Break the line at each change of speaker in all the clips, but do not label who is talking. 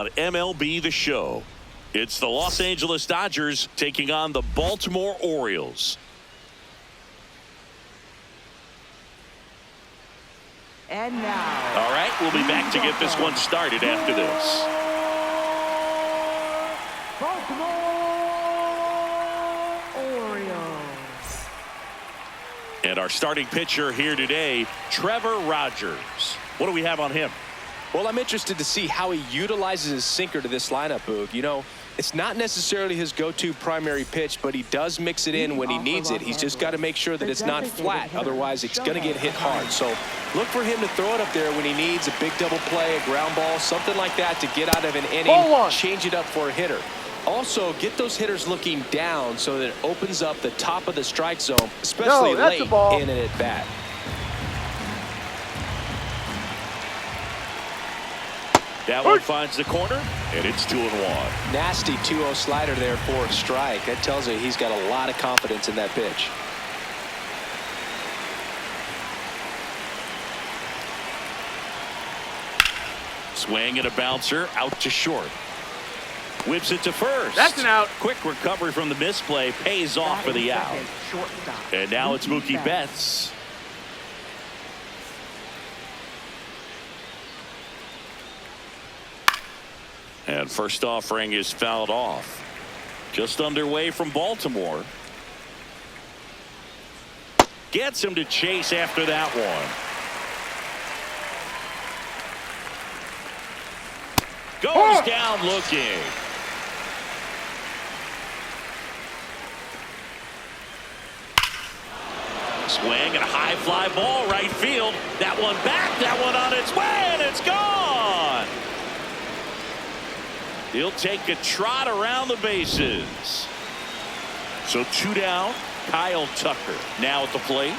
On MLB The Show, it's the Los Angeles Dodgers taking on the Baltimore Orioles.
And now.
All right, we'll be back to get this one started after this.
Baltimore Orioles.
And our starting pitcher here today, Trevor Rogers. What do we have on him?
Well, I'm interested to see how he utilizes his sinker to this lineup, Boog. You know, it's not necessarily his go-to primary pitch, but he does mix it in when he needs it. He's just got to make sure that it's not flat. Otherwise, it's going to get hit hard. So look for him to throw it up there when he needs a big double play, a ground ball, something like that to get out of an inning, change it up for a hitter. Also, get those hitters looking down so that it opens up the top of the strike zone, especially late in an at-bat.
That one finds the corner, and it's 2-1.
Nasty 2-0 slider there for a strike. That tells you he's got a lot of confidence in that pitch.
Swing and a bouncer out to short. Whips it to first.
That's an out.
Quick recovery from the misplay pays off for the out. And now it's Mookie Betts. And first offering is fouled off. Just underway from Baltimore. Gets him to chase after that one. Goes down looking. Swing and a high fly ball right field. That one back, that one on its way, and it's gone. He'll take a trot around the bases. So 2 down. Kyle Tucker now at the plate.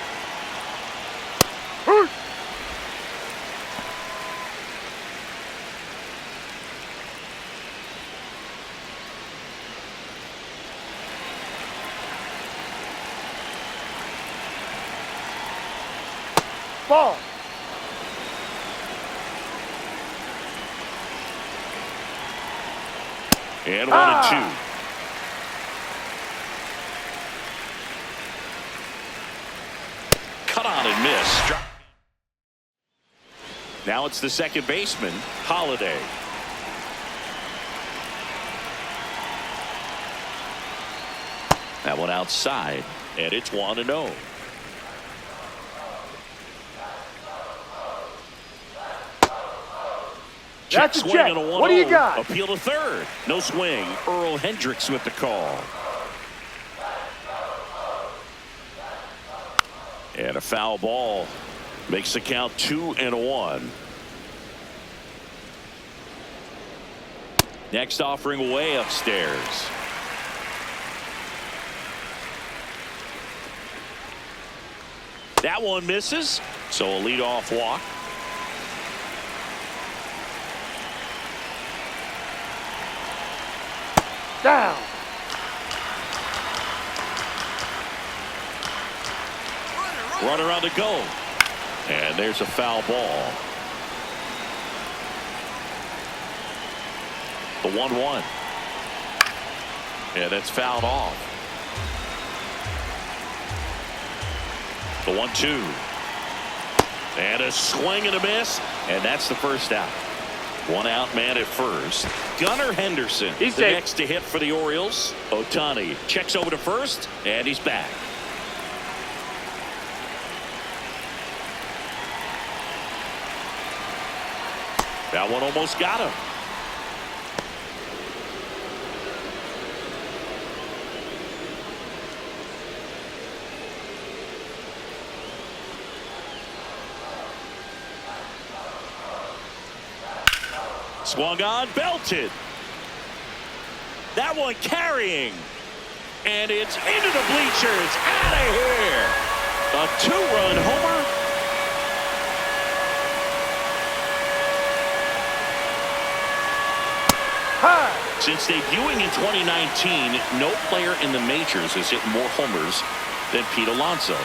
Ball.
And 1-2. Cut on and miss. Now it's the second baseman, Holiday. That one outside, and it's 1-0. Check swing and a 1-0.
What do you got?
Appeal to third. No swing. Earl Hendricks with the call. And a foul ball makes the count 2-1. Next offering way upstairs. That one misses. So a leadoff walk.
Down.
Runner on the go. And there's a foul ball. The 1-1. And that's fouled off. The 1-2. And a swing and a miss. And that's the first out. One out man at first. Gunnar Henderson,
he's
the next to hit for the Orioles. Ohtani checks over to first, and he's back. That one almost got him. Swung on, belted. That one carrying. And it's into the bleachers. Out of here. A 2-run homer. Since debuting in 2019, no player in the majors has hit more homers than Pete Alonso.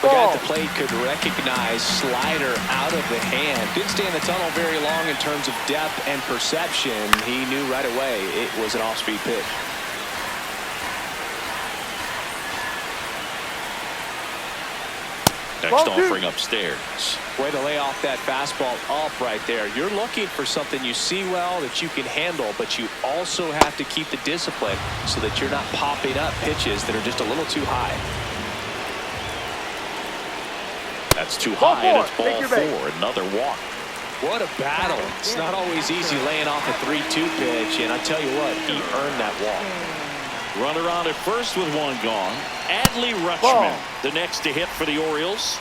The guy at the plate could recognize slider out of the hand. Didn't stay in the tunnel very long in terms of depth and perception. He knew right away it was an off-speed pitch.
Next offering upstairs.
Way to lay off that fastball up right there. You're looking for something you see well that you can handle, but you also have to keep the discipline so that you're not popping up pitches that are just a little too high.
That's too high, and it's ball 4. Another walk.
What a battle. It's not always easy laying off a 3-2 pitch, and I tell you what, he earned that walk.
Runner on at first with one gone. Adley Rutschman, the next to hit for the Orioles.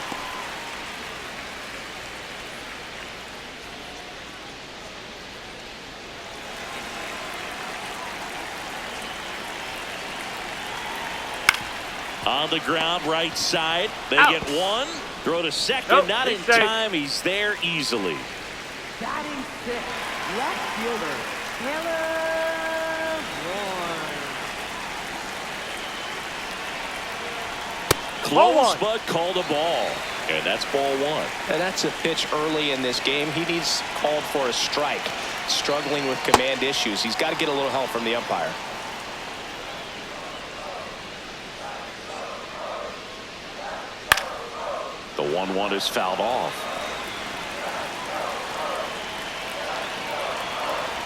On the ground, right side. They get one. Throw to second. Not in time. He's there easily.
Batting 6, left fielder, Taylor Ward.
Close, but called a ball. And that's ball 1.
And that's a pitch early in this game. He needs called for a strike. Struggling with command issues. He's got to get a little help from the umpire.
The 1-1 is fouled off.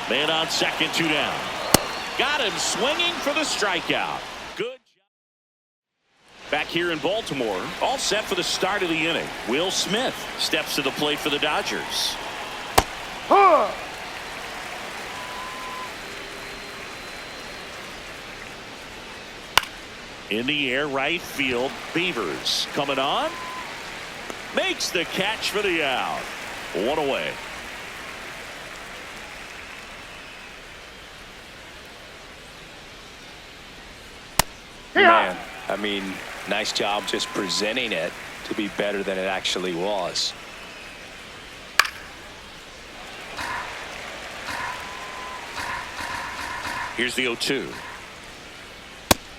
Man on second, 2 down. Got him swinging for the strikeout. Good job. Back here in Baltimore, all set for the start of the inning. Will Smith steps to the plate for the Dodgers. In the air, right field. Beavers coming on. Makes the catch for the out. 1 away.
Man, I mean, nice job just presenting it to be better than it actually was.
Here's the 0-2.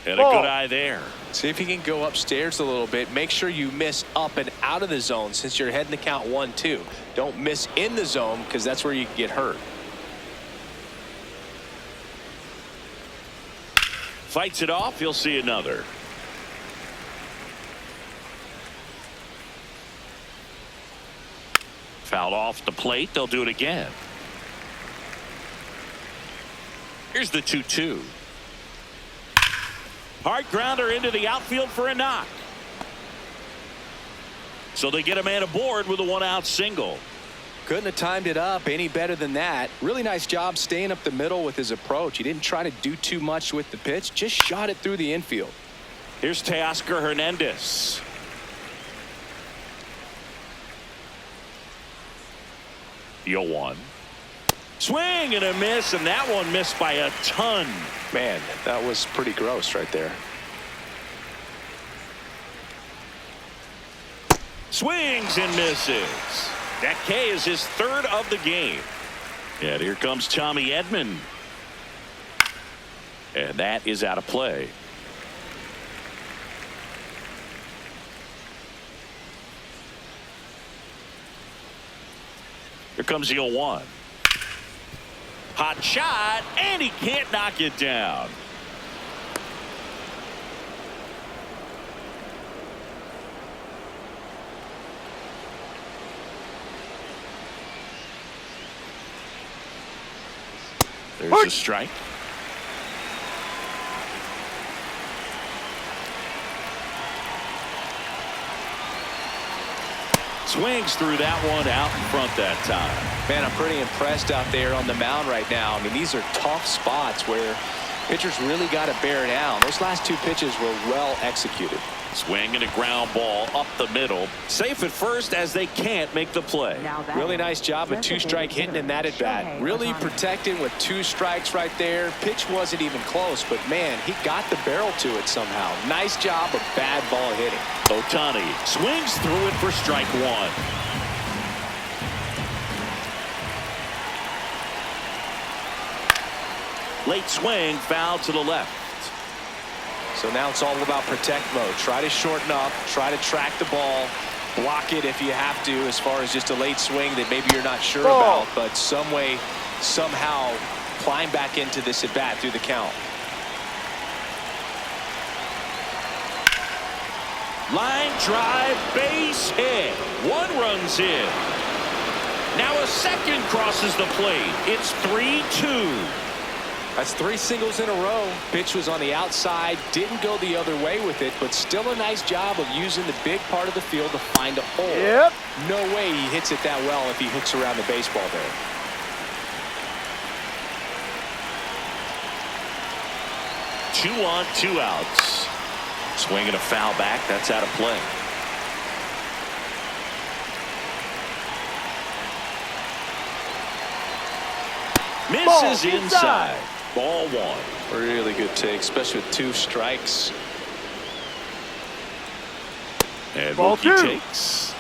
And a good eye there.
See if you can go upstairs a little bit. Make sure you miss up and out of the zone since you're heading to count 1-2. Don't miss in the zone because that's where you can get hurt.
Fights it off. You'll see another. Fouled off the plate. They'll do it again. Here's the 2-2. Hard grounder into the outfield for a knock. So they get a man aboard with a 1-out single.
Couldn't have timed it up any better than that. Really nice job staying up the middle with his approach. He didn't try to do too much with the pitch. Just shot it through the infield.
Here's Teoscar Hernandez. The 0-1. Swing and a miss, and that one missed by a ton.
Man, that was pretty gross right there.
Swings and misses. That K is his 3rd of the game. And here comes Tommy Edman. And that is out of play. Here comes the 0-1. Hot shot, and he can't knock it down. There's a strike. Swings through that one out in front that time.
Man, I'm pretty impressed out there on the mound right now. I mean, these are tough spots where pitchers really got to bear down. Those last 2 pitches were well executed.
Swing and a ground ball up the middle. Safe at first as they can't make the play.
Really nice job of 2-strike hitting in that at bat. Really protecting with 2 strikes right there. Pitch wasn't even close, but man, he got the barrel to it somehow. Nice job of bad ball hitting.
Ohtani swings through it for strike 1. Late swing, foul to the left.
So now it's all about protect mode. Try to shorten up, try to track the ball, block it if you have to, as far as just a late swing that maybe you're not sure about, but some way, somehow climb back into this at bat through the count.
Line drive, base hit. 1 run's in. Now a second crosses the plate. It's 3-2.
That's 3 singles in a row. Pitch was on the outside, didn't go the other way with it, but still a nice job of using the big part of the field to find a hole.
Yep.
No way he hits it that well if he hooks around the baseball there.
Two on, 2 outs. Swinging a foul back. That's out of play. Misses inside. Ball 1.
Really good take, especially with 2 strikes.
And
Ball
Mookie
2.
takes.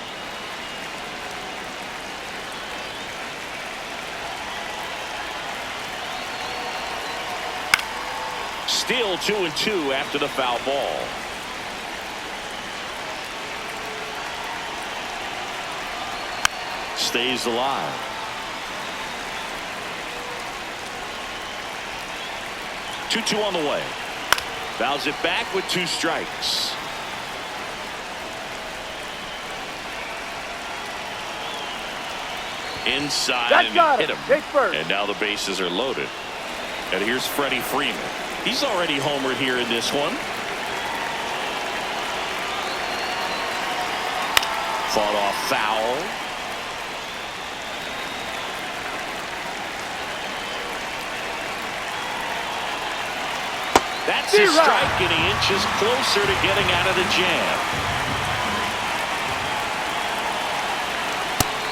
Still 2-2 after the foul ball. Stays alive. Two on the way. Fouls it back with 2 strikes. Inside and hit him.
Take first.
And now the bases are loaded. And here's Freddie Freeman. He's already homered here in this one. Fought off foul. That's a strike, and he inches closer to getting out of the jam.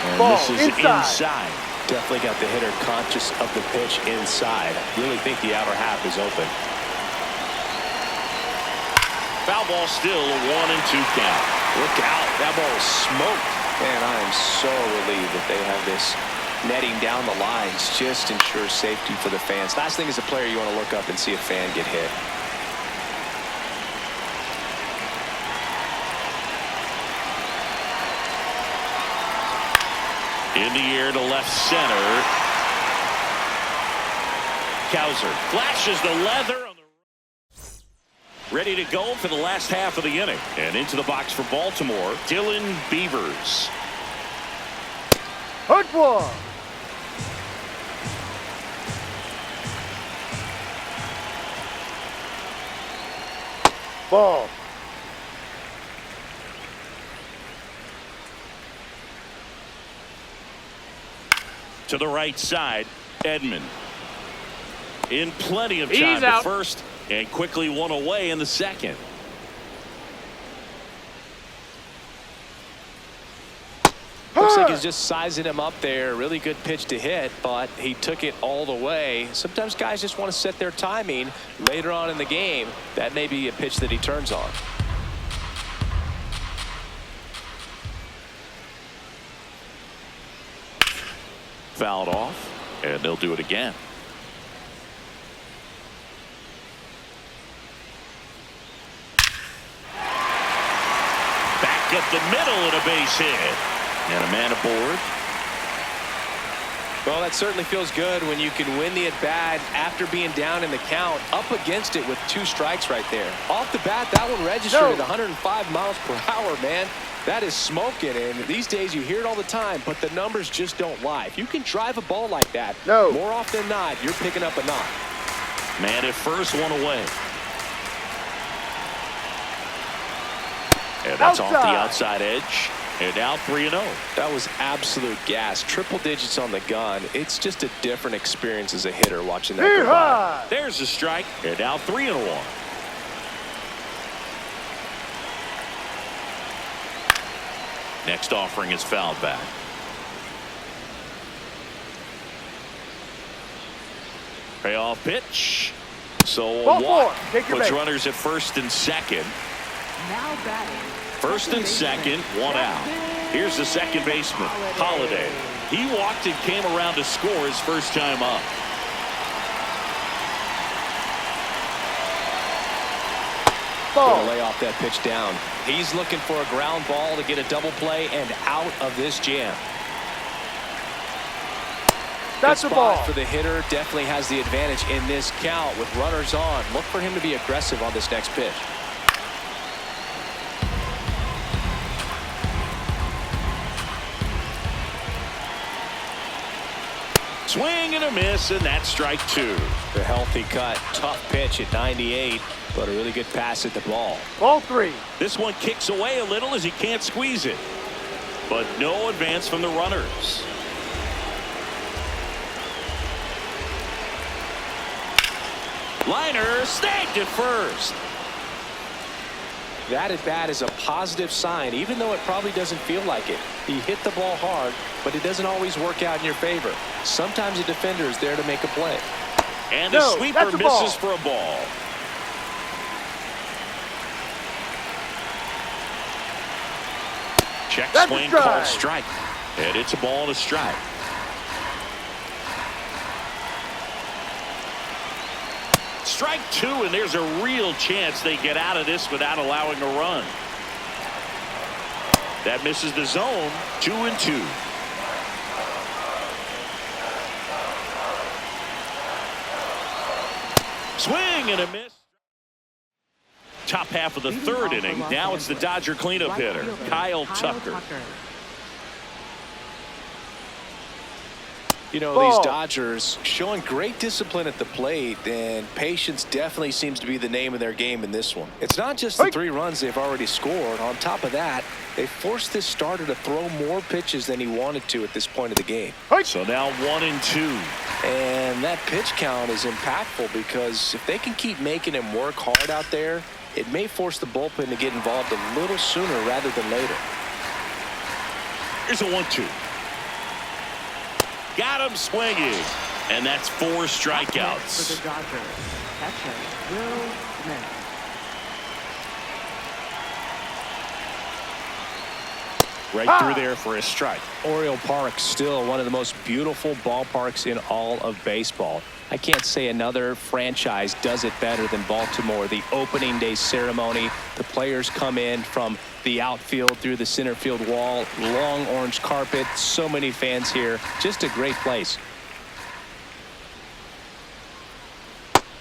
And
Ball
this is inside.
Definitely got the hitter conscious of the pitch inside. Really think the outer half is open.
Foul ball still, a 1-2 count.
Look out. That ball is smoked. Man, I am so relieved that they have this netting down the lines. Just ensures safety for the fans. Last thing as a player, you want to look up and see a fan get hit.
In the air to left center. Cowser flashes the leather on the ready to go for the last half of the inning. And into the box for Baltimore, Dylan Beavers.
Hurt one. Ball.
To the right side, Edman. In plenty of
He's
time
out.
to first and quickly one away in the second.
Looks like he's just sizing him up there. Really good pitch to hit, but he took it all the way. Sometimes guys just want to set their timing later on in the game. That may be a pitch that he turns on.
Fouled off, and they'll do it again. Back up the middle and a base hit. And a man aboard.
Well, that certainly feels good when you can win the at-bat after being down in the count, up against it with 2 strikes right there. Off the bat, that one registered at 105 miles per hour, man. That is smoking, and these days you hear it all the time, but the numbers just don't lie. If you can drive a ball like that, more often than not, you're picking up a knock.
Man at first, one away. And that's off the outside edge. And now 3-0.
That was absolute gas. Triple digits on the gun. It's just a different experience as a hitter watching that go by.
There's a strike. And now 3-1. Next offering is fouled back. Payoff pitch. So a walk puts runners at first and second.
Now batting.
First and second, 1 out. Here's the second baseman, Holiday. He walked and came around to score his first time up.
Gonna lay off that pitch down. He's looking for a ground ball to get a double play and out of this jam.
That's a ball.
For the hitter, definitely has the advantage in this count with runners on. Look for him to be aggressive on this next pitch.
Swing and a miss, and that's strike two.
The healthy cut, tough pitch at 98, but a really good pass at the ball.
Ball three.
This one kicks away a little as he can't squeeze it, but no advance from the runners. Liner snagged at first.
That at bat is a positive sign, even though it probably doesn't feel like it. He hit the ball hard, but it doesn't always work out in your favor. Sometimes a defender is there to make a play.
And the sweeper misses for a ball. Check swing called strike. And it's a ball and a strike. Strike two, and there's a real chance they get out of this without allowing a run. That misses the zone. 2-2. Swing and a miss. Top half of the third inning. Now it's the Dodger cleanup hitter, Kyle Tucker.
You know, these Dodgers showing great discipline at the plate, and patience definitely seems to be the name of their game in this one. It's not just the 3 runs they've already scored. On top of that, they forced this starter to throw more pitches than he wanted to at this point of the game.
So now 1-2.
And that pitch count is impactful because if they can keep making him work hard out there, it may force the bullpen to get involved a little sooner rather than later.
Here's a 1-2. Got him swinging, and that's 4 strikeouts.
For the Dodgers, catcher Will Smith.
Right through there for a strike.
Oriole Park, still one of the most beautiful ballparks in all of baseball. I can't say another franchise does it better than Baltimore. The opening day ceremony, the players come in from the outfield through the center field wall, long orange carpet, so many fans here. Just a great place.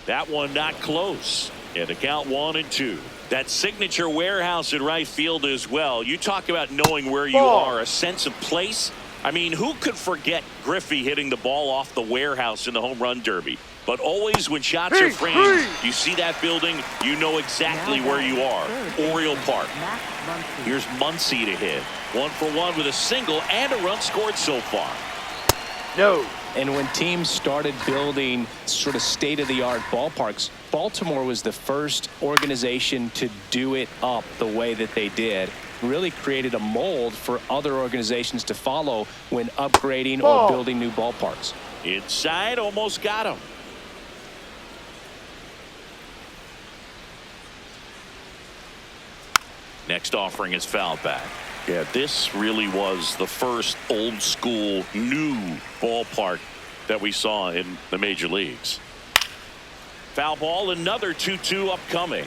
That one not close. And the count 1-2. That signature warehouse in right field as well. You talk about knowing where you are, a sense of place. I mean, who could forget Griffey hitting the ball off the warehouse in the home run derby? But always when shots are framed, you see that building, you know exactly where you are. Oriole Park. Here's Muncy to hit. 1 for 1 with a single and a run scored so far.
No.
And when teams started building sort of state-of-the-art ballparks, Baltimore was the first organization to do it up the way that they did. Really created a mold for other organizations to follow when upgrading or building new ballparks.
Inside, almost got him. Next offering is fouled back. Yeah, this really was the first old school new ballpark that we saw in the major leagues. Foul ball, another 2-2 upcoming.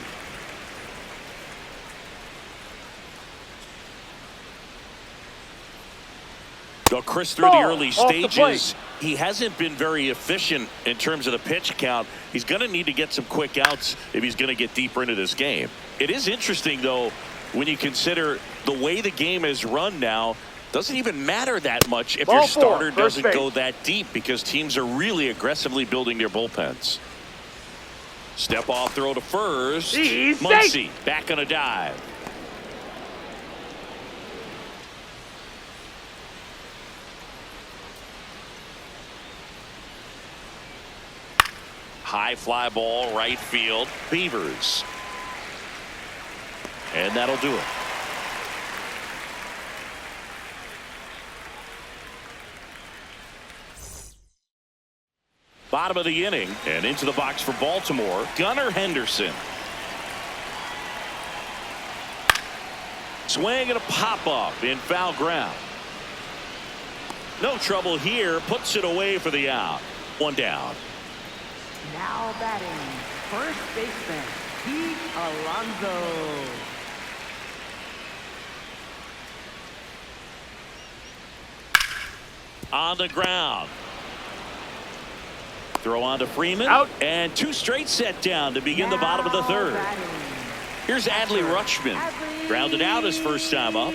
Go Chris through the early stages. He hasn't been very efficient in terms of the pitch count. He's going to need to get some quick outs if he's going to get deeper into this game. It is interesting, though, when you consider the way the game is run now. Doesn't even matter that much if your starter doesn't go that deep because teams are really aggressively building their bullpens. Step off throw to first. Muncy back on a dive. High fly ball right field. Beavers. And that'll do it. Bottom of the inning and into the box for Baltimore, Gunnar Henderson. Swing and a pop up in foul ground. No trouble here, puts it away for the out. 1 down.
Now batting, first baseman Pete Alonso.
On the ground. Throw on to Freeman.
Out.
And 2 straight set down to begin the bottom of the third. Here's Adley Rutschman. Grounded out his first time up.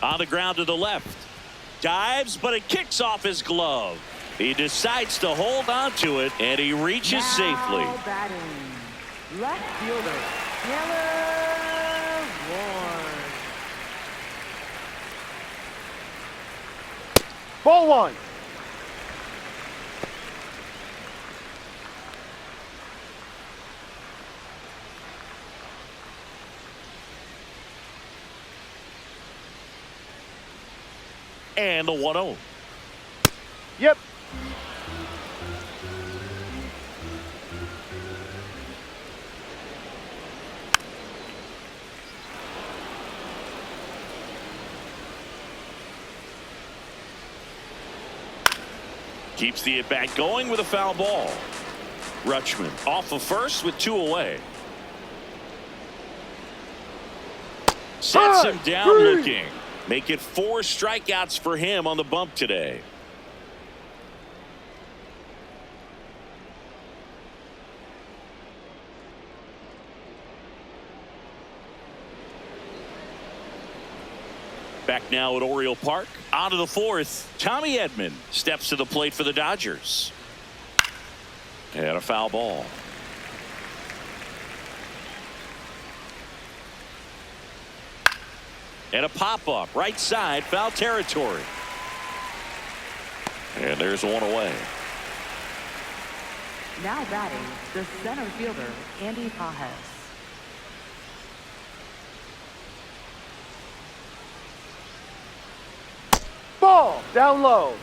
On the ground to the left. Dives, but it kicks off his glove. He decides to hold on to it, and he reaches safely.
Batting. Left fielder, Taylor Ward.
Ball 1.
And the 1-0.
Yep.
Keeps the at-bat going with a foul ball. Rutschman off of first with 2 away. Sets him down looking. Make it 4 strikeouts for him on the bump today. Back now at Oriole Park. On to the 4th. Tommy Edman steps to the plate for the Dodgers. And a foul ball. And a pop-up right side, foul territory. And there's 1 away.
Now batting, the center fielder, Andy Pajes.
Ball down low.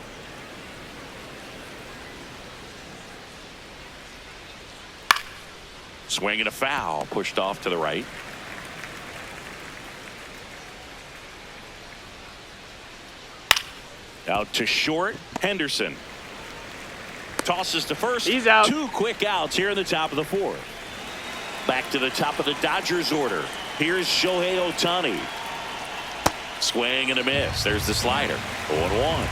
Swing and a foul, pushed off to the right. Out to short, Henderson. Tosses to first.
He's out.
2 quick outs here in the top of the 4th. Back to the top of the Dodgers order. Here's Shohei Ohtani. Swing and a miss. There's the slider. 0-1.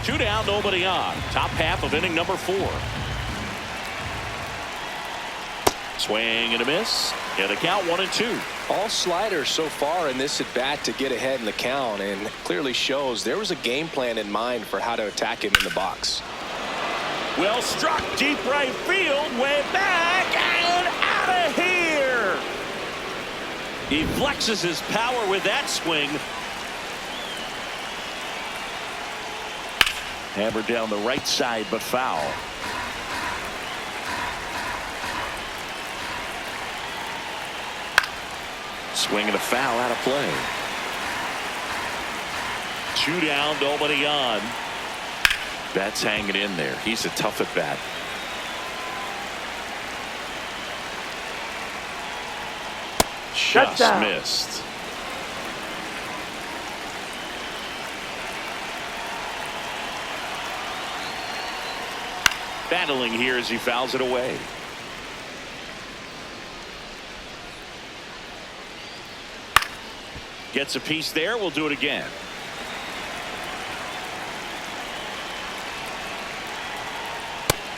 Two down, nobody on. Top half of inning number 4. Swing and a miss. And the count 1-2.
All sliders so far in this at bat to get ahead in the count, and clearly shows there was a game plan in mind for how to attack him in the box.
Well struck, deep right field, way back and out of here. He flexes his power with that swing. Hammered down the right side, but foul. Swing and a foul out of play. 2 down, nobody on. That's hanging in there. He's a tough at bat. Just missed. Battling here as he fouls it away. Gets a piece there. We'll do it again.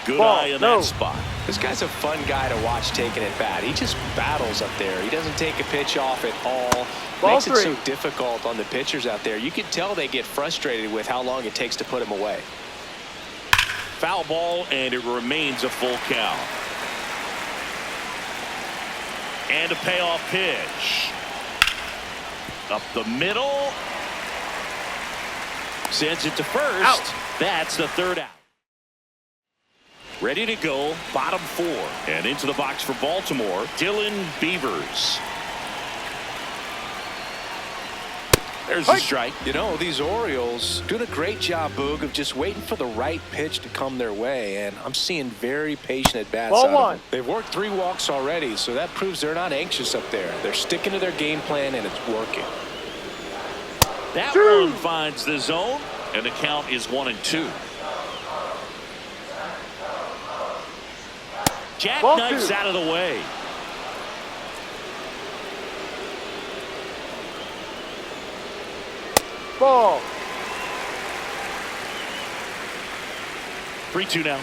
Good eye in that spot.
This guy's a fun guy to watch taking at bat. He just battles up there. He doesn't take a pitch off at all. Makes it so difficult on the pitchers out there. You can tell they get frustrated with how long it takes to put him away.
Foul ball, and it remains a full count. And a payoff pitch. Up the middle. Sends it to first.
Out.
That's the 3rd out. Ready to go, bottom 4. And into the box for Baltimore, Dylan Beavers. There's a strike.
You know, these Orioles doing a great job, Boog, of just waiting for the right pitch to come their way, and I'm seeing very patient at-bats out of them. They've worked 3 walks already, so that proves they're not anxious up there. They're sticking to their game plan, and it's working.
That one finds the zone, and the count is 1-2. Jackknifes out of the way.
Ball.
3-2 now.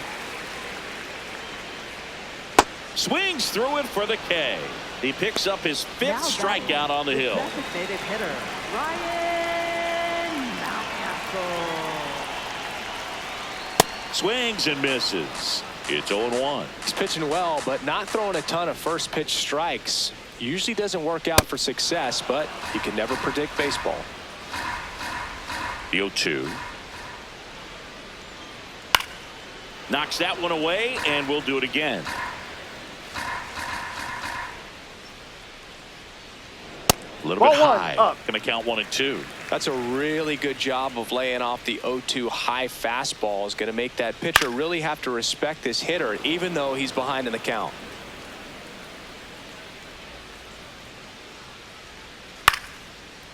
Swings through it for the K. He picks up his 5th strikeout on the hill.
Designated hitter, Ryan Mountcastle.
Swings and misses. It's 0-1.
He's pitching well, but not throwing a ton of first pitch strikes. Usually doesn't work out for success, but you can never predict baseball.
The 0-2. Knocks that one away, and we'll do it again. A little bit high. Going to count 1-2.
That's a really good job of laying off the 0-2 high fastball. Is going to make that pitcher really have to respect this hitter, even though he's behind in the count.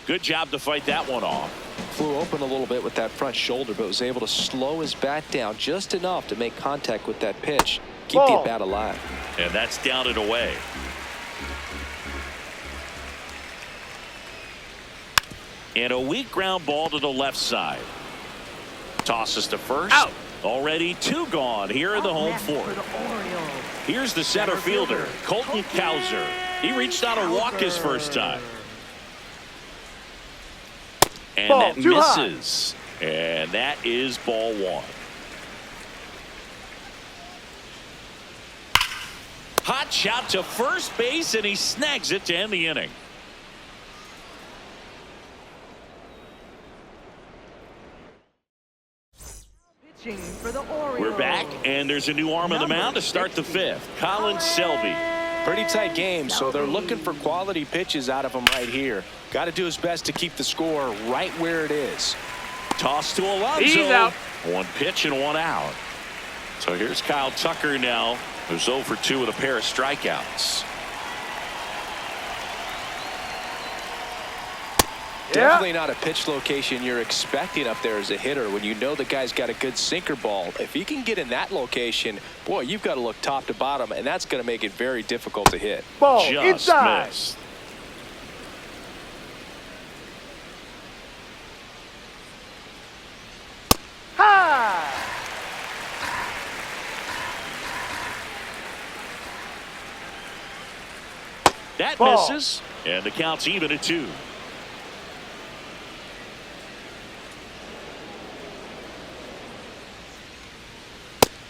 Good job to fight that one off.
Flew open a little bit with that front shoulder, but was able to slow his bat down just enough to make contact with that pitch. Keep the at-bat alive.
And that's down and away. And a weak ground ball to the left side. Tosses to first. Out. Already 2 gone here in the home 4th. Here's the center fielder, Colton Cowser. He reached out and walked his first time. And that misses. And that is ball 1. Hot shot to first base, and he snags it to end the inning.
For the Orioles.
We're back, and there's a new arm on the mound to start the 5th. Colin Selby.
Pretty tight game, so they're looking for quality pitches out of him right here. Got to do his best to keep the score right where it is.
Toss to Alonso.
He's out.
1 pitch and 1 out. So here's Kyle Tucker now, who's 0 for 2 with a pair of strikeouts.
Definitely not a pitch location you're expecting up there as a hitter when you know the guy's got a good sinker ball. If he can get in that location, boy, you've got to look top to bottom, and that's going to make it very difficult to hit.
Ball
Just
inside.
Missed.
High.
That
Ball.
misses, and the count's even at 2.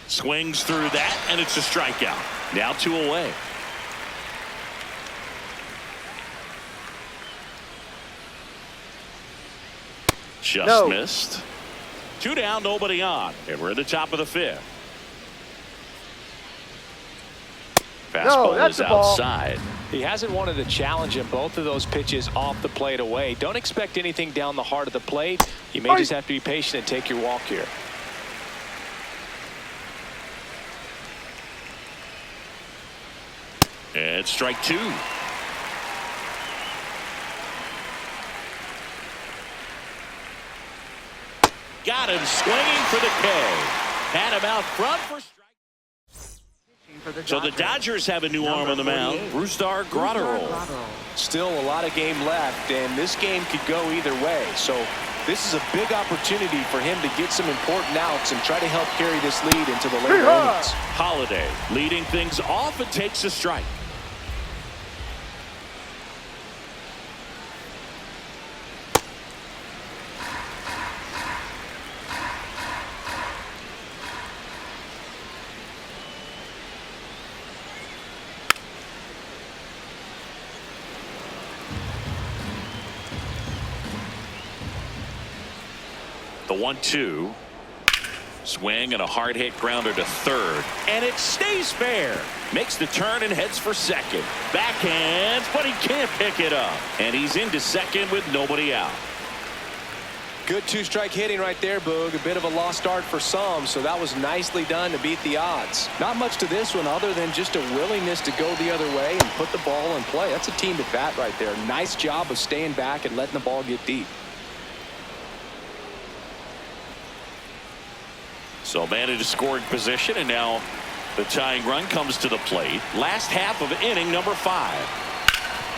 Swings through that, and it's a strikeout. Now 2 away. Just missed. 2 down, nobody on, and we're in the top of the 5th. Fastball is outside.
He hasn't wanted to challenge him both of those pitches off the plate away. Don't expect anything down the heart of the plate. You may just have to be patient and take your walk here.
And strike 2. Got him swinging for the K. Had him out front for strike. So the Dodgers have a new arm on the mound, Brusdar Graterol.
Still a lot of game left, and this game could go either way. So this is a big opportunity for him to get some important outs and try to help carry this lead into the later innings.
Holiday leading things off and takes a strike. The 1-2. Swing and a hard hit grounder to third. And it stays fair. Makes the turn and heads for second. Backhands, but he can't pick it up. And he's into second with nobody out.
Good two-strike hitting right there, Boog. A bit of a lost start for some, so that was nicely done to beat the odds. Not much to this one other than just a willingness to go the other way and put the ball in play. That's a team at bat right there. Nice job of staying back and letting the ball get deep.
So man into scoring position, and now the tying run comes to the plate. Last half of inning number 5.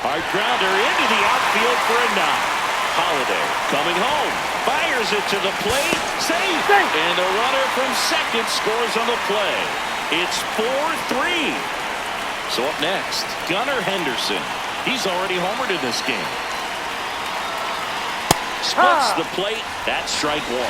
Hard grounder into the outfield for a knock. Holiday coming home, fires it to the plate, safe, and the runner from second scores on the play. It's 4-3. So up next, Gunnar Henderson. He's already homered in this game. Splits the plate. That's strike 1.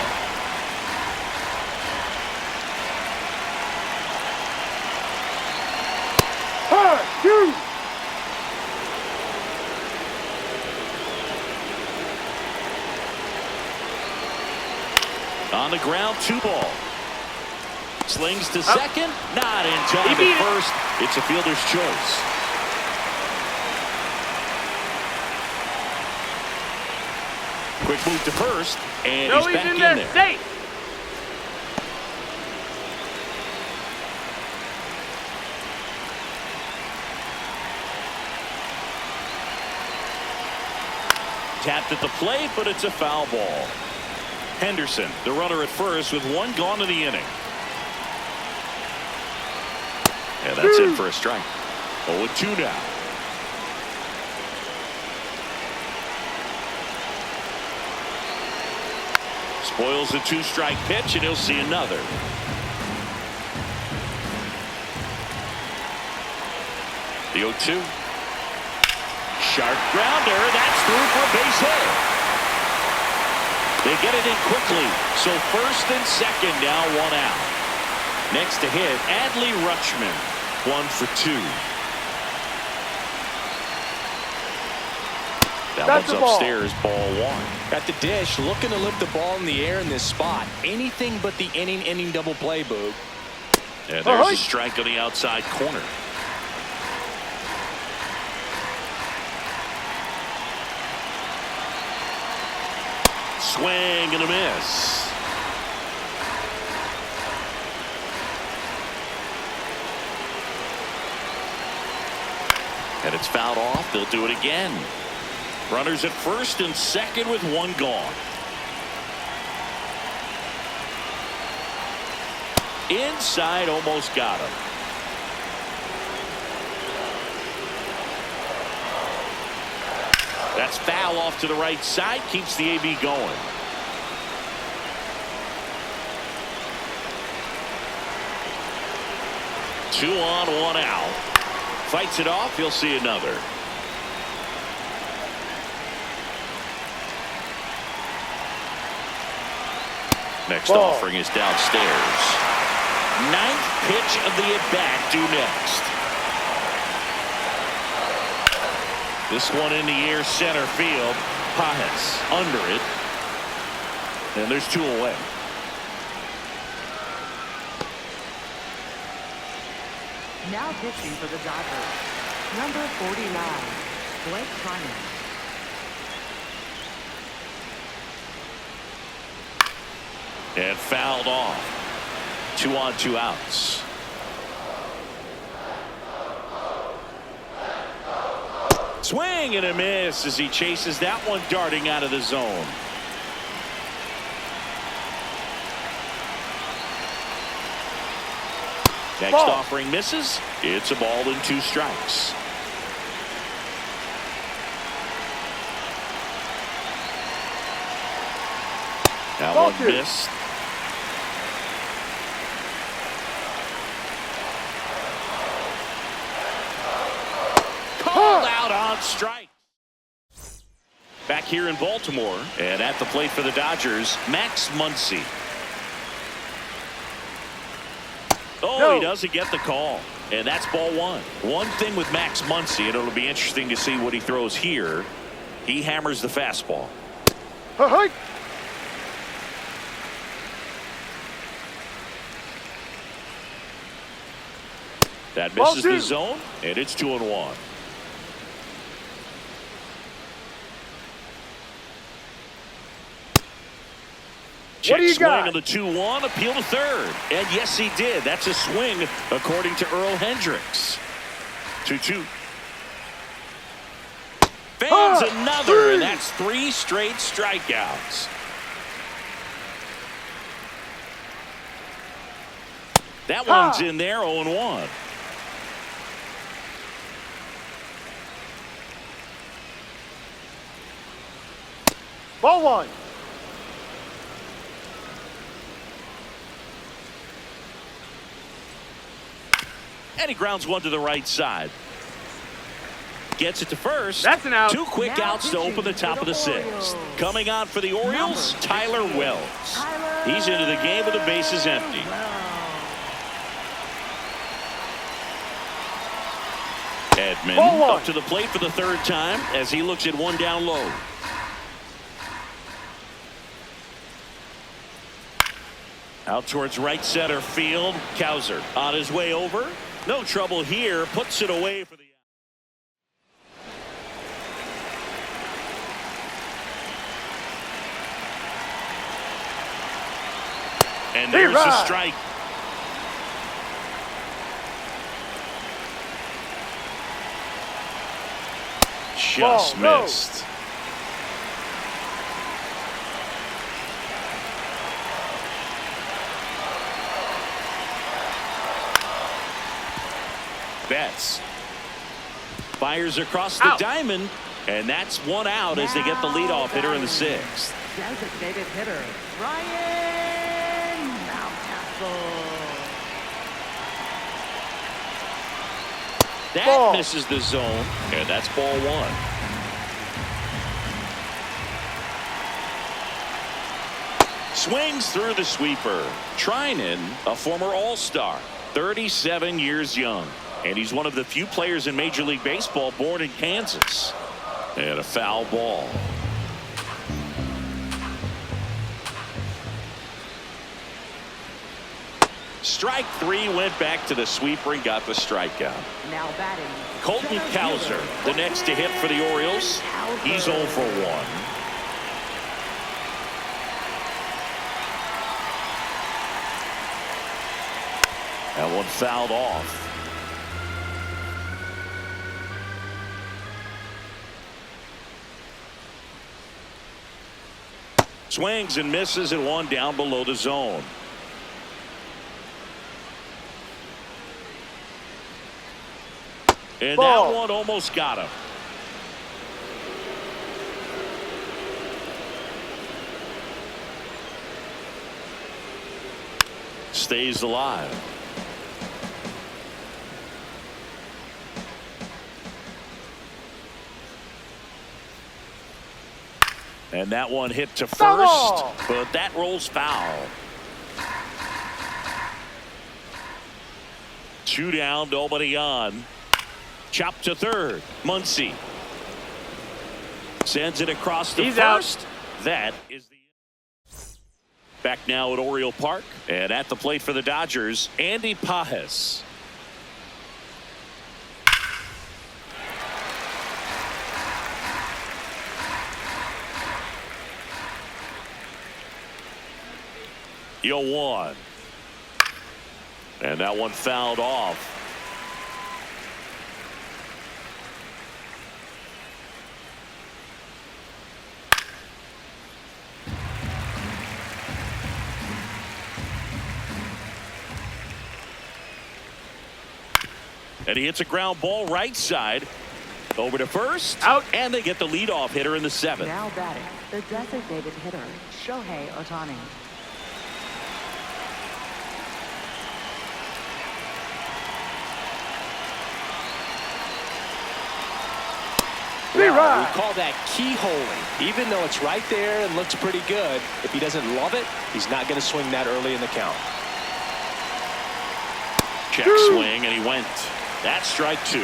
On the ground, 2 ball. Slings to second, not in time at first. It's a fielder's choice. Quick move to first, and he's back in there.
Safe.
Tapped at the plate, but it's a foul ball. Henderson, the runner at first, with 1 gone in the inning. And that's it for a strike. 0-2 now. Spoils the 2-strike pitch, and he'll see another. The 0-2. Sharp grounder. That's through for a base hit. They get it in quickly. So first and second now, 1 out. Next to hit, Adley Rutschman. 1 for 2. That one's upstairs, ball 1.
At the dish, looking to lift the ball in the air in this spot. Anything but the inning double play, Boog.
And there's a strike on the outside corner. Swing and a miss. And it's fouled off. They'll do it again. Runners at first and second with 1 gone. Inside, almost got him. That's foul off to the right side. Keeps the AB going. Two on, 1 out. Fights it off. You'll see another. Next offering is downstairs. 9th pitch of the at-bat due next. This one in the air, center field. Pajes under it. And there's 2 away.
Now pitching for the Dodgers, number 49, Blake Treinen.
And fouled off. 2 on, 2 outs. Swing and a miss as he chases that one darting out of the zone. Next offering misses. It's a ball and 2 strikes. That one missed. Called out on strike. Back here in Baltimore, and at the plate for the Dodgers, Max Muncy. Oh, he doesn't get the call. And that's ball 1. One thing with Max Muncy, and it'll be interesting to see what he throws here. He hammers the fastball. That misses the zone, and it's 2-1. Check
do you
swing
got?
on the 2-1, appeal to third. And yes, he did. That's a swing, according to Earl Hendricks. 2-2. Fans another, and that's 3 straight strikeouts. That one's in there, 0-1.
Ball 1.
And he grounds one to the right side. Gets it to first.
That's an out.
2 quick
Now
outs to open the top of the 6th.
Orioles.
Coming on for the Orioles, Tyler Wells. He's into the game with the bases empty. Edman
Ball 1.
up to the plate for the 3rd time as he looks at one down low. Out towards right center field. Cowser on his way over. No trouble here. Puts it away for the. And there's the strike. Just
Ball,
missed. Betts fires across the diamond, and that's 1 out as they get the leadoff hitter in the 6th.
Designated hitter, Ryan Mountcastle.
That
Ball.
misses the zone, and that's ball 1. Swings through the sweeper. Trinan, a former All-Star, 37 years young. And he's one of the few players in Major League Baseball born in Kansas. And a foul ball. Strike 3, went back to the sweeper and got the strikeout.
Now batting,
Colton Cowser, the next to hit for the Orioles. He's 0 for 1. That one fouled off. Swings and misses at 1 down below the zone. And
Ball.
that one almost got him. Stays alive. And that one hit to first, but that rolls foul. 2 down, nobody on. Chop to third. Muncy sends it across the
He's
first.
out.
That is the. Back now at Oriole Park, and at the plate for the Dodgers, Andy Pajes. Yo 1. And that one fouled off. And he hits a ground ball right side. Over to first.
Out.
And they get the leadoff hitter in the 7th.
now batting, the designated hitter, Shohei Ohtani.
Well, we call that keyholing. Even though it's right there and looks pretty good, if he doesn't love it, he's not going to swing that early in the count.
Check swing, and he went. That's strike 2.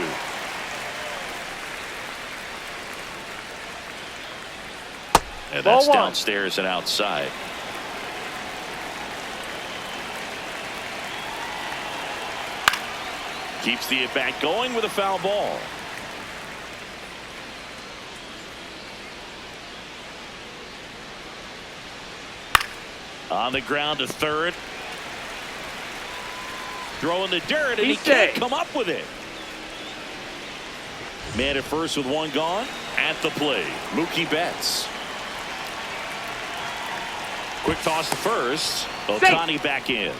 And that's
Ball 1.
downstairs and outside. Keeps the at-bat going with a foul ball. On the ground to third. Throwing the dirt, and he can't come up with it. Man at first with one gone. At the plate, Mookie Betts. Quick toss to first. Ohtani back in.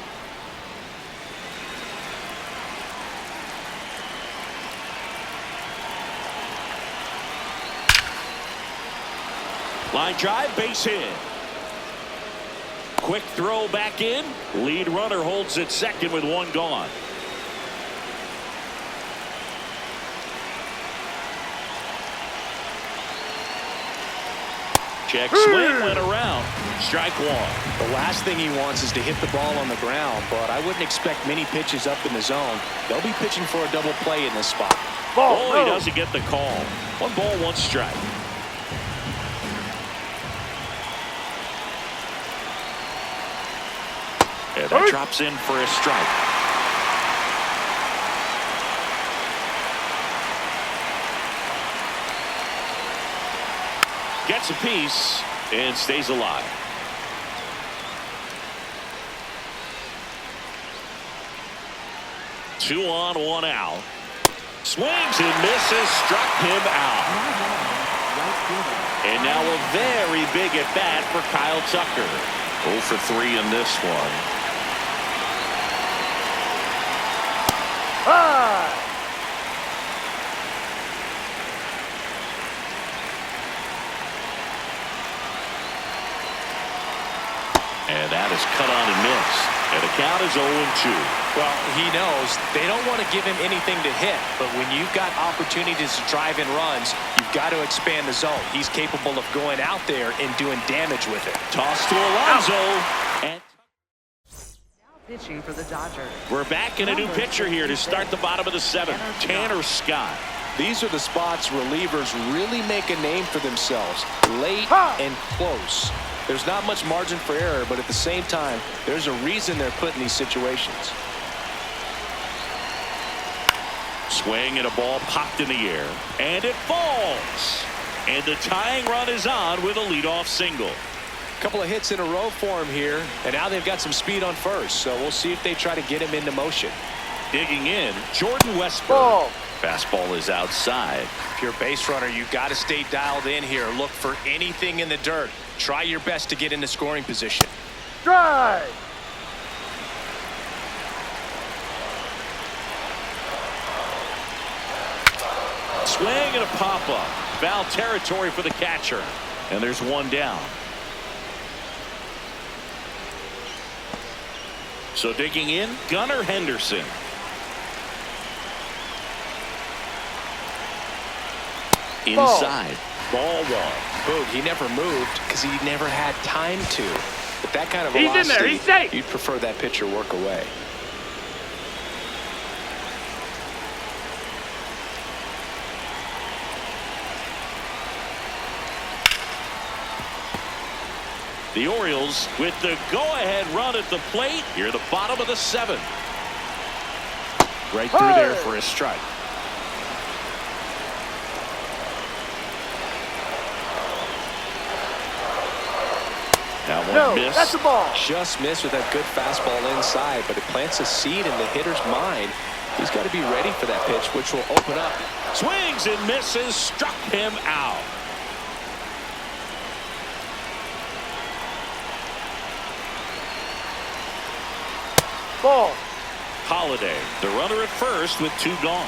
Line drive, base hit. Quick throw back in. Lead runner holds at second with one gone. Check swing, went around. Strike one.
The last thing he wants is to hit the ball on the ground, but I wouldn't expect many pitches up in the zone. They'll be pitching for a double play in this spot.
He doesn't get the call. 1 ball, 1 strike. And that drops in for a strike. Gets a piece and stays alive. Two on, one out. Swings and misses, struck him out. And now a very big at bat for Kyle Tucker. 0 for 3 in this one. And that is cut on and missed. And the count is 0-2.
Well, he knows they don't want to give him anything to hit, but when you've got opportunities to drive in runs, you've got to expand the zone. He's capable of going out there and doing damage with it.
Toss to Alonso. And
Now pitching for the Dodgers.
we're back in a new pitcher here to start the bottom of the 7th. Tanner Scott.
These are the spots relievers really make a name for themselves, late and close. There's not much margin for error, but at the same time, there's a reason they're put in these situations.
Swing and a ball popped in the air, and it falls. And the tying run is on with a leadoff single.
A couple of hits in a row for him here, and now they've got some speed on first, so we'll see if they try to get him into motion.
Digging in, Jordan Westburg. Fastball is outside.
If you're a base runner, you've got to stay dialed in here. Look for anything in the dirt. Try your best to get into scoring position.
Drive.
Swing and a pop-up. Foul territory for the catcher. And there's one down. So digging in, Gunnar Henderson. Inside. Ball one.
Boog, he never moved because he never had time to. But that kind of
He's in there.
velocity,
He's safe.
you'd prefer that pitcher work away.
The Orioles with the go-ahead run at the plate here at the bottom of the 7th. Right through there for a strike. That one missed.
That's the ball.
Just missed with that good fastball inside, but it plants a seed in the hitter's mind. He's got to be ready for that pitch, which will open up.
Swings and misses, struck him out.
Ball.
Holiday, the runner at first with 2 gone.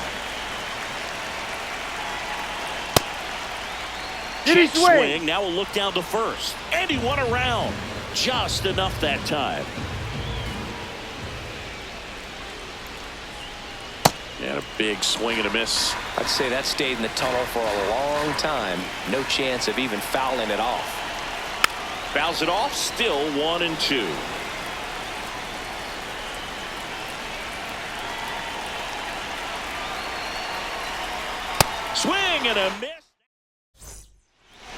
Did he
Check
swing?
Now a look down to first. And he won around. Just enough that time. And a big swing and a miss.
I'd say that stayed in the tunnel for a long time. No chance of even fouling it off.
Fouls it off, still 1-2. Swing and a miss.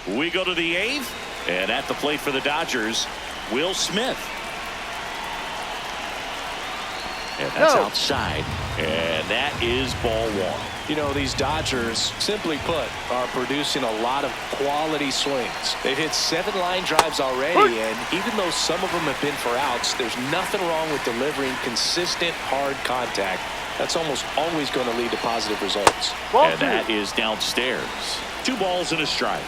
We go to the 8th, and at the plate for the Dodgers, Will Smith. And that's
No.
outside. And that is ball one.
You know, these Dodgers, simply put, are producing a lot of quality swings. They've hit 7 line drives already, and even though some of them have been for outs, there's nothing wrong with delivering consistent, hard contact. That's almost always going to lead to positive results.
Ball
And that is downstairs. 2 balls and a strike.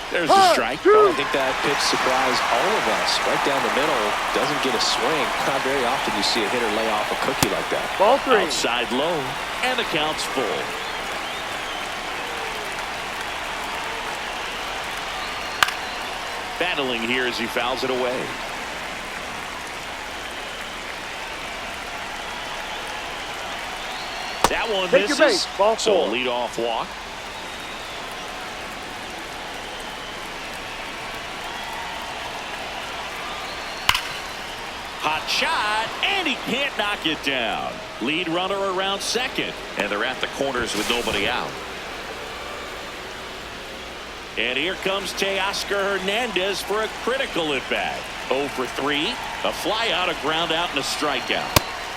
There's the strike.
Well, I think that pitch surprised all of us. Right down the middle, doesn't get a swing. Not very often you see a hitter lay off a cookie like that.
Ball 3.
Outside low, and the count's full. Battling here as he fouls it away. That one
Take your
misses.
base. Ball 4.
So a leadoff walk. Hot shot, and he can't knock it down. Lead runner around second, and they're at the corners with nobody out. And here comes Teoscar Hernandez for a critical at-bat. 0 for 3, a fly out, a ground out, and a strikeout.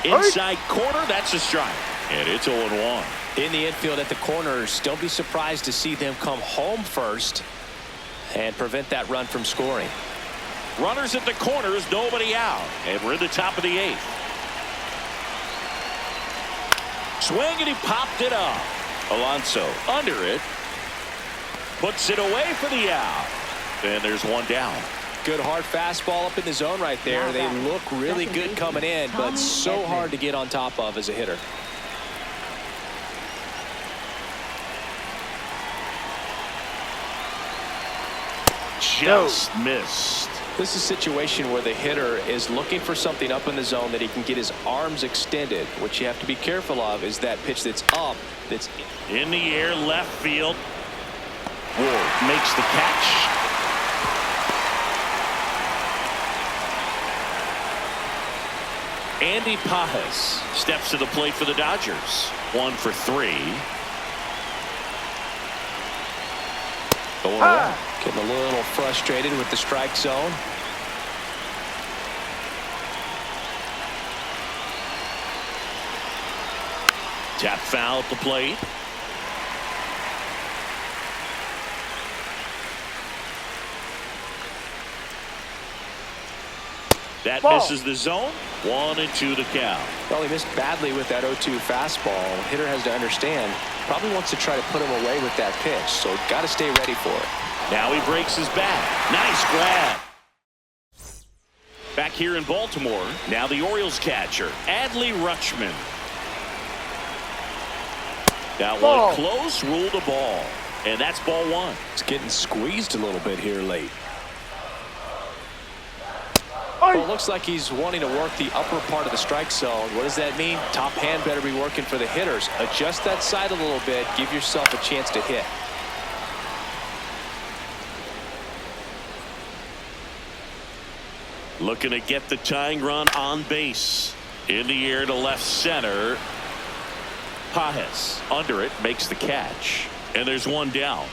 Inside corner, that's a strike. And it's 0-1.
In the infield at the corners, don't be surprised to see them come home first and prevent that run from scoring.
Runners at the corners, nobody out. And we're in the top of the 8th. Swing, and he popped it up. Alonso under it. Puts it away for the out. And there's one down.
Good hard fastball up in the zone right there. They look really good coming in, but so hard to get on top of as a hitter.
Just missed.
This is a situation where the hitter is looking for something up in the zone that he can get his arms extended. What you have to be careful of is that pitch that's up, that's
in the air, left field. Ward makes the catch. Andy Pajas steps to the plate for the Dodgers. 1 for 3.
Getting a little frustrated with the strike zone.
Tap foul at the plate. That misses the zone. 1-2 the count.
Well, he missed badly with that 0-2 fastball. Hitter has to understand, probably wants to try to put him away with that pitch, so got to stay ready for it.
Now he breaks his bat. Nice grab. Back here in Baltimore, now the Orioles catcher, Adley Rutschman. That one close, ruled a ball. And that's ball 1.
It's getting squeezed a little bit here late. Well, it looks like he's wanting to work the upper part of the strike zone. What does that mean? Top hand better be working for the hitters. Adjust that side a little bit. Give yourself a chance to hit.
Looking to get the tying run on base. In the air to left center. Pajas under it, makes the catch. And there's one down.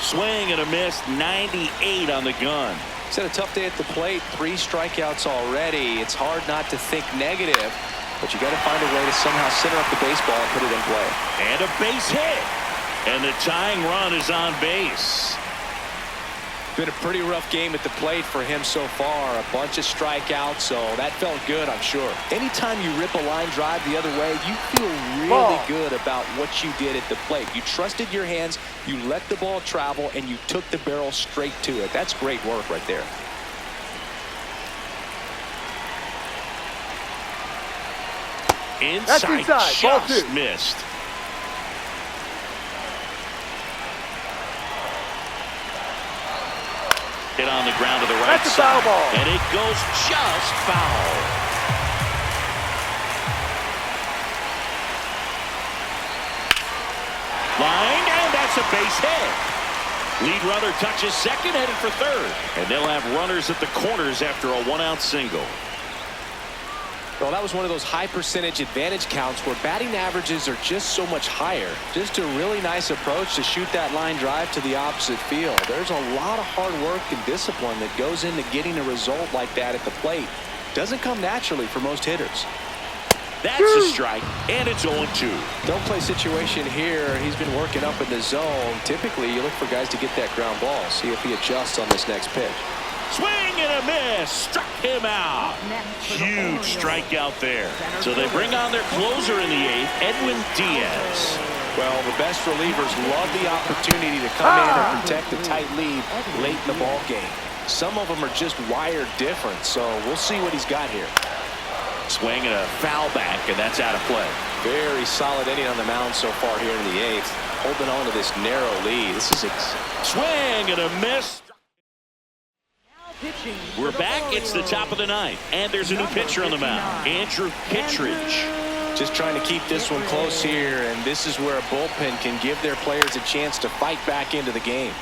Swing and a miss. 98 on the gun.
He's had a tough day at the plate. 3 strikeouts already. It's hard not to think negative, but you got to find a way to somehow center up the baseball and put it in play.
And a base hit. And the tying run is on base.
Been a pretty rough game at the plate for him so far. A bunch of strikeouts, so that felt good, I'm sure. Anytime you rip a line drive the other way, you feel really good about what you did at the plate. You trusted your hands, you let the ball travel, and you took the barrel straight to it. That's great work right there.
Inside, just missed. Hit on the ground to the right
That's a
side.
foul ball.
And it goes just foul. Line, and that's a base hit. Lead runner touches second, headed for third. And they'll have runners at the corners after a 1-out single.
Well, that was one of those high percentage advantage counts where batting averages are just so much higher. Just a really nice approach to shoot that line drive to the opposite field. There's a lot of hard work and discipline that goes into getting a result like that at the plate. Doesn't come naturally for most hitters.
That's a strike, and it's 0-2.
Don't play situation here. He's been working up in the zone. Typically, you look for guys to get that ground ball. See if he adjusts on this next pitch.
Swing and a miss. Struck him out. Huge strikeout there. So they bring on their closer in the 8th, Edwin Diaz.
Well, the best relievers love the opportunity to come in and protect the tight lead late in the ball game. Some of them are just wired different, so we'll see what he's got here.
Swing and a foul back, and that's out of play.
Very solid inning on the mound so far here in the 8th. Holding on to this narrow lead. This is
swing and a miss. We're back. It's the top of the 9th, and there's a new pitcher on the mound, Andrew Kittredge.
Just trying to keep this one close here, and this is where a bullpen can give their players a chance to fight back into the game.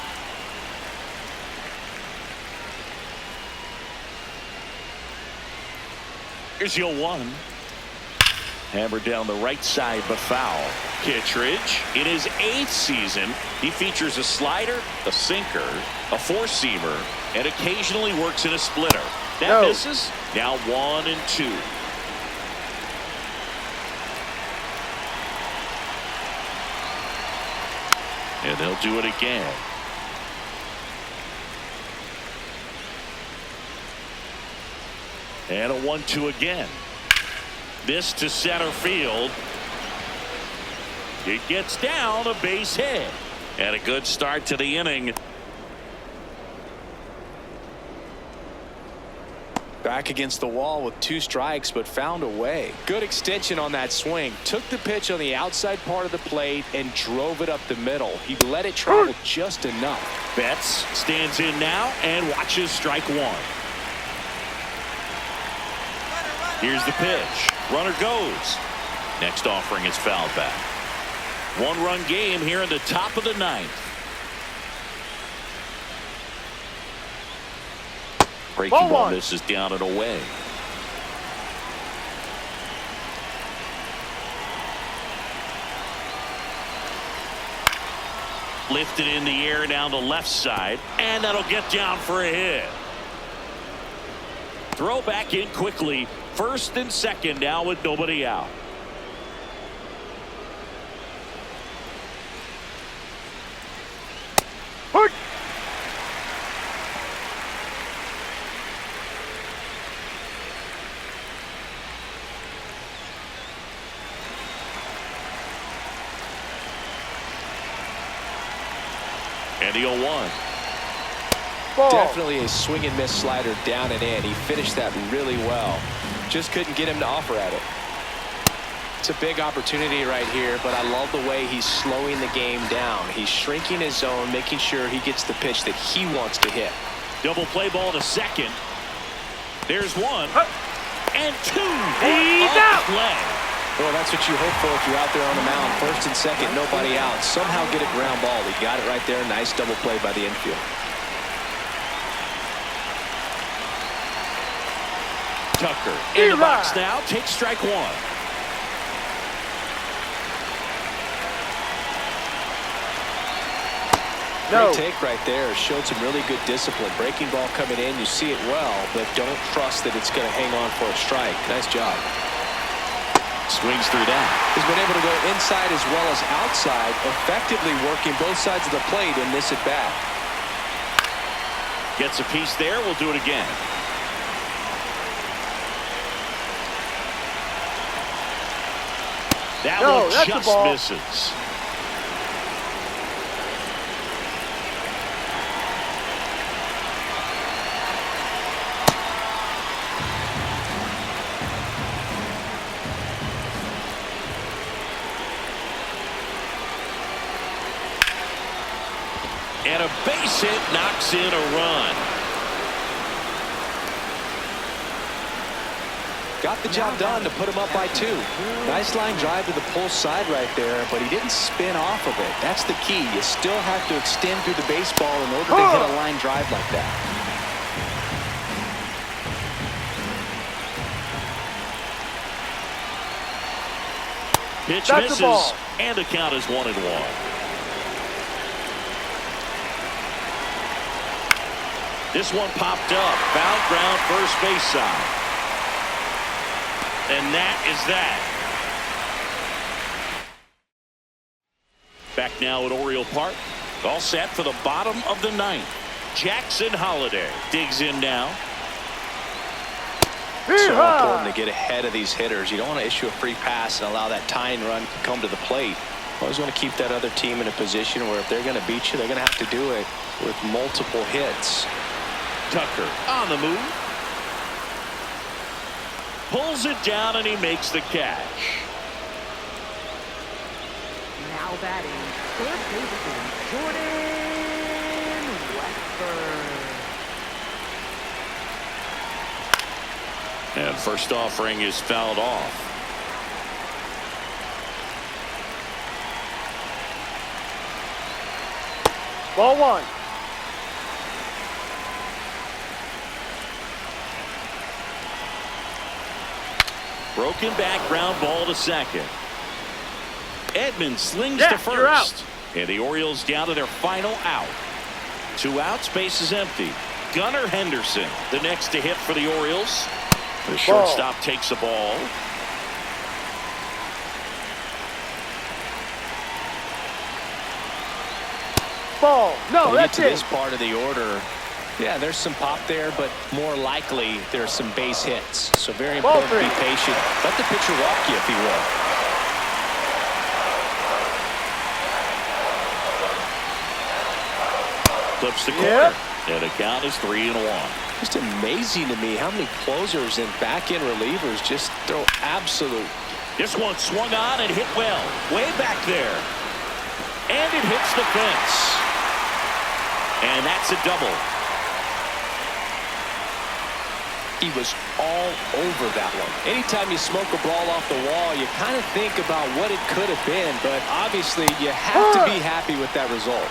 Here's the 0-1. Hammered down the right side, but foul. Kittredge, in his 8th season, he features a slider, a sinker, a four-seamer, and occasionally works in a splitter. That misses. Now 1-2. And they'll do it again. And a 1-2 again. This to center field. It gets down, a base hit. And a good start to the inning.
Back against the wall with 2 strikes, but found a way. Good extension on that swing. Took the pitch on the outside part of the plate and drove it up the middle. He let it travel just enough.
Betts stands in now and watches strike 1. Here's the pitch. Runner goes. Next offering is fouled back. 1-run game here in the top of the 9th. Breaking ball misses down and away. Lifted in the air down the left side, and that'll get down for a hit. Throw back in quickly. First and second now with nobody out. And the 0-1.
Definitely a swing and miss slider down and in. He finished that really well. Just couldn't get him to offer at it. It's a big opportunity right here, but I love the way he's slowing the game down. He's shrinking his zone, making sure he gets the pitch that he wants to hit.
Double play ball to second. There's 1 and 2.
He's out.
Play.
Well, that's what you hope for if you're out there on the mound. First and second, nobody out. Somehow get a ground ball. He got it right there. Nice double play by the infield.
Tucker in the box now. Takes strike 1.
Great take right there. Showed some really good discipline. Breaking ball coming in. You see it well, but don't trust that it's going to hang on for a strike. Nice job.
Swings through that.
He's been able to go inside as well as outside, effectively working both sides of the plate in this at-bat.
Gets a piece there. We'll do it again. That one just misses. And a base hit knocks in a run.
Got the job done to put him up by 2. Nice line drive to the pull side right there, but he didn't spin off of it. That's the key. You still have to extend through the baseball in order to hit a line drive like that.
Pitch
That's the
misses,
ball.
and the count is 1-1. This one popped up. Foul ground, first base side. And that is that. Back now at Oriole Park. All set for the bottom of the ninth. Jackson Holliday digs in now.
So important to get ahead of these hitters. You don't want to issue a free pass and allow that tying run to come to the plate. Always want to keep that other team in a position where if they're going to beat you, they're going to have to do it with multiple hits.
Tucker on the move. Pulls it down and he makes the catch.
Now batting, third baseman Jordan Westburg.
And first offering is fouled off.
Ball one.
Broken back ground ball to second. Edmonds slings
Yeah,
to first.
you're out.
And the Orioles down to their final out. 2 outs, base is empty. Gunnar Henderson, the next to hit for the Orioles. The shortstop takes the ball.
Ball. No,
When we get
that's
to
it.
this part of the order, yeah, there's some pop there, but more likely there's some base hits. So very
Ball
important to be
three.
patient. Let the pitcher walk you if he will.
Flips the corner.
Yep.
And the count is 3-1.
Just amazing to me how many closers and back-end relievers just throw absolute.
This one swung on and hit well. Way back there. And it hits the fence. And that's a double.
He was all over that one. Anytime you smoke a ball off the wall, you kind of think about what it could have been, but obviously you have to be happy with that result.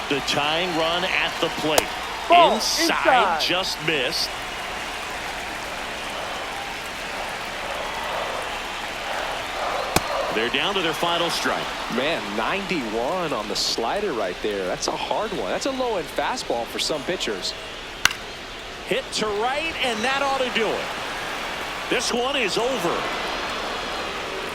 The tying run at the plate.
Ball
Inside,
inside.
just missed. They're down to their final strike.
Man, 91 on the slider right there. That's a hard one. That's a low-end fastball for some pitchers.
Hit to right, and that ought to do it. This one is over.